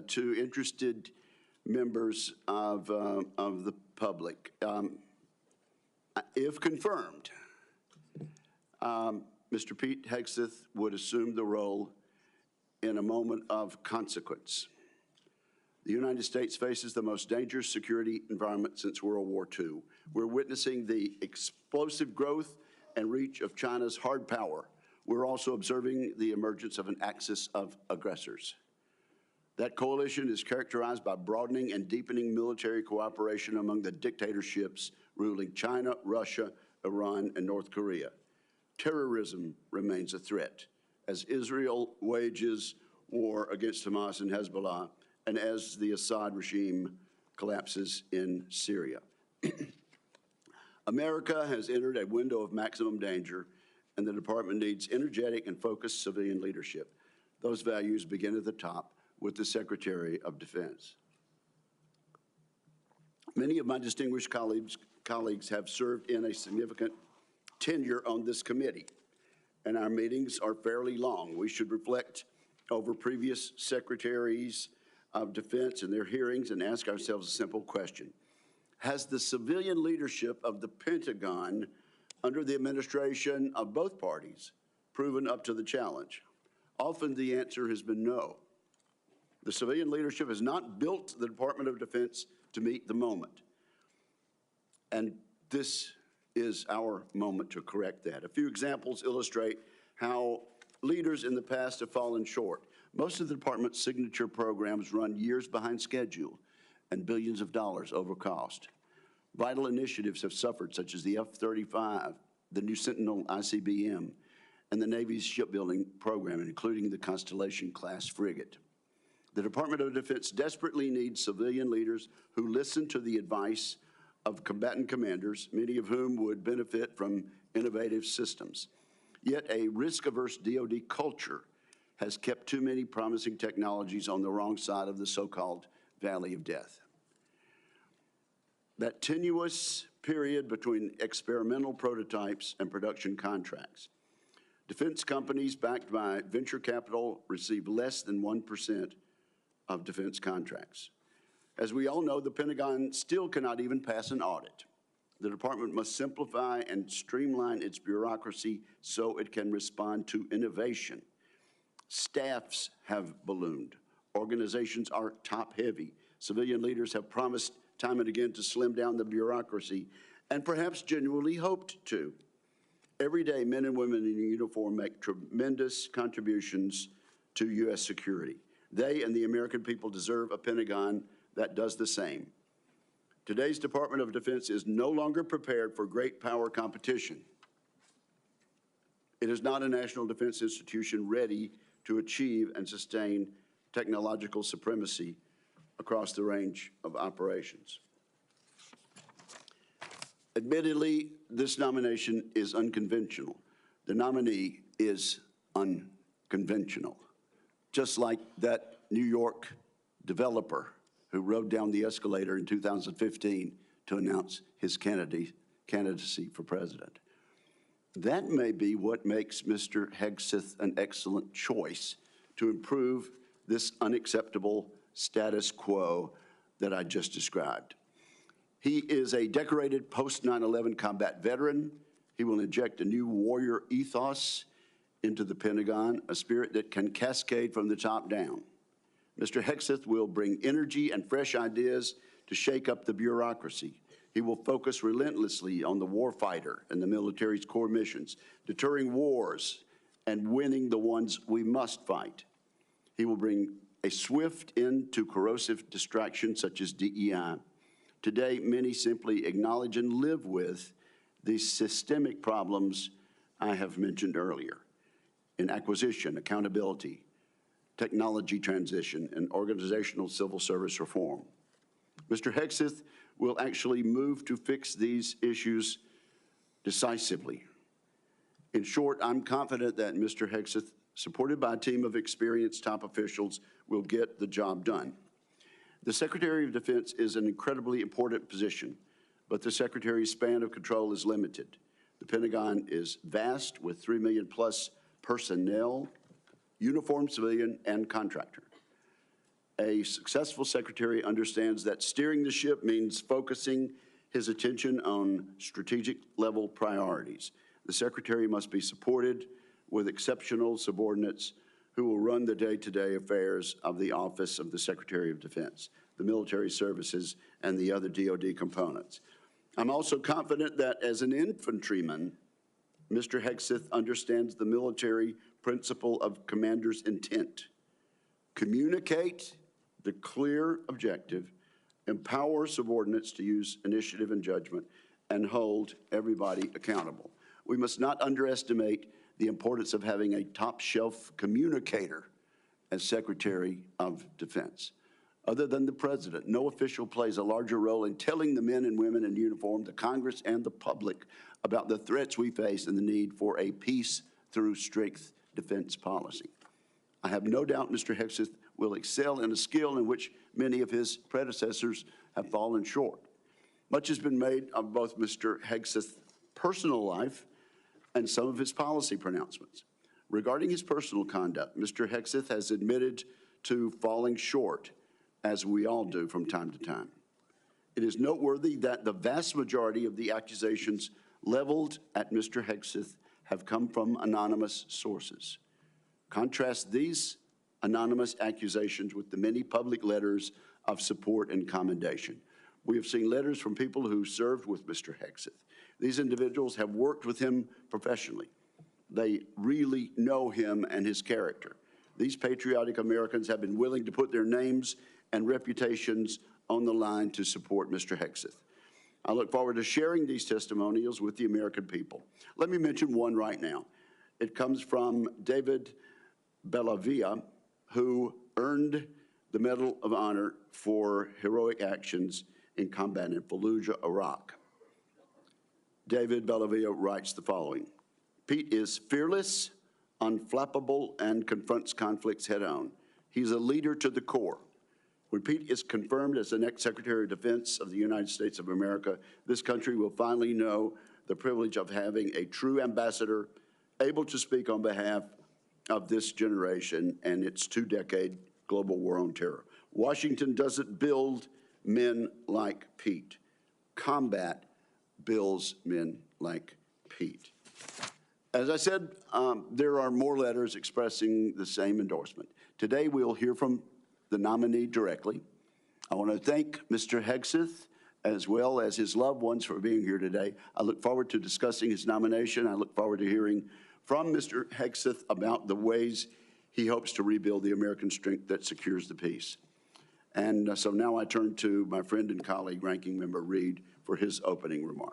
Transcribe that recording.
to interested members of the public. If confirmed, Mr. Pete Hegseth would assume the role in a moment of consequence. The United States faces the most dangerous security environment since World War II. We're witnessing the explosive growth and reach of China's hard power. We're also observing the emergence of an axis of aggressors. That coalition is characterized by broadening and deepening military cooperation among the dictatorships ruling China, Russia, Iran, and North Korea. Terrorism remains a threat as Israel wages war against Hamas and Hezbollah, and as the Assad regime collapses in Syria. America has entered a window of maximum danger, and the department needs energetic and focused civilian leadership. Those values begin at the top with the Secretary of Defense. Many of my distinguished colleagues have served in a significant tenure on this committee, and our meetings are fairly long. We should reflect over previous secretaries of defense and their hearings and ask ourselves a simple question. Has the civilian leadership of the Pentagon under the administration of both parties proven up to the challenge? Often the answer has been no. The civilian leadership has not built the Department of Defense to meet the moment. And this is our moment to correct that. A few examples illustrate how leaders in the past have fallen short. Most of the department's signature programs run years behind schedule and billions of dollars over cost. Vital initiatives have suffered, such as the F-35, the new Sentinel ICBM, and the Navy's shipbuilding program, including the Constellation-class frigate. The Department of Defense desperately needs civilian leaders who listen to the advice of combatant commanders, many of whom would benefit from innovative systems. Yet a risk-averse DoD culture has kept too many promising technologies on the wrong side of the so-called valley of death. That tenuous period between experimental prototypes and production contracts. Defense companies backed by venture capital receive less than 1% of defense contracts. As we all know, the Pentagon still cannot even pass an audit. The department must simplify and streamline its bureaucracy so it can respond to innovation. Staffs have ballooned. Organizations are top-heavy. Civilian leaders have promised time and again to slim down the bureaucracy, and perhaps genuinely hoped to. Every day, men and women in uniform make tremendous contributions to U.S. security. They and the American people deserve a Pentagon that does the same. Today's Department of Defense is no longer prepared for great power competition. It is not a national defense institution ready to achieve and sustain technological supremacy across the range of operations. Admittedly, this nomination is unconventional. The nominee is unconventional, just like that New York developer who rode down the escalator in 2015 to announce his candidacy for president. That may be what makes Mr. Hegseth an excellent choice to improve this unacceptable status quo that I just described. He is a decorated post-9/11 combat veteran. He will inject a new warrior ethos into the Pentagon, a spirit that can cascade from the top down. Mr. Hegseth will bring energy and fresh ideas to shake up the bureaucracy. He will focus relentlessly on the warfighter and the military's core missions, deterring wars and winning the ones we must fight. He will bring a swift end to corrosive distractions such as DEI. Today, many simply acknowledge and live with these systemic problems I have mentioned earlier in acquisition, accountability, technology transition, and organizational civil service reform. Mr. Hegseth will actually move to fix these issues decisively. In short, I'm confident that Mr. Hegseth, supported by a team of experienced top officials, will get the job done. The Secretary of Defense is an incredibly important position, but the Secretary's span of control is limited. The Pentagon is vast, with 3 million plus personnel, uniformed, civilian, and contractor. A successful secretary understands that steering the ship means focusing his attention on strategic level priorities. The secretary must be supported with exceptional subordinates who will run the day-to-day affairs of the Office of the Secretary of Defense, the military services, and the other DoD components. I'm also confident that as an infantryman, Mr. Hegseth understands the military principle of commander's intent. Communicate the clear objective, empower subordinates to use initiative and judgment, and hold everybody accountable. We must not underestimate the importance of having a top-shelf communicator as Secretary of Defense. Other than the President, no official plays a larger role in telling the men and women in uniform, the Congress, and the public about the threats we face and the need for a peace through strength defense policy. I have no doubt Mr. Hegseth will excel in a skill in which many of his predecessors have fallen short. Much has been made of both Mr. Hegseth's personal life and some of his policy pronouncements. Regarding his personal conduct, Mr. Hegseth has admitted to falling short, as we all do from time to time. It is noteworthy that the vast majority of the accusations leveled at Mr. Hegseth have come from anonymous sources. Contrast these anonymous accusations with the many public letters of support and commendation. We have seen letters from people who served with Mr. Hegseth. These individuals have worked with him professionally. They really know him and his character. These patriotic Americans have been willing to put their names and reputations on the line to support Mr. Hegseth. I look forward to sharing these testimonials with the American people. Let me mention one right now. It comes from David Bellavia, who earned the Medal of Honor for heroic actions in combat in Fallujah, Iraq. David Bellavia writes the following: Pete is fearless, unflappable, and confronts conflicts head-on. He's a leader to the core. When Pete is confirmed as the next Secretary of Defense of the United States of America, this country will finally know the privilege of having a true ambassador able to speak on behalf of this generation and its two-decade global war on terror. Washington doesn't build men like Pete. Combat builds men like Pete. As I said, there are more letters expressing the same endorsement. Today, we'll hear from the nominee directly. I want to thank Mr. Hegseth as well as his loved ones for being here today. I look forward to discussing his nomination. I look forward to hearing from Mr. Hegseth about the ways he hopes to rebuild the American strength that secures the peace. And so now I turn to my friend and colleague, Ranking Member Reed, for his opening remarks.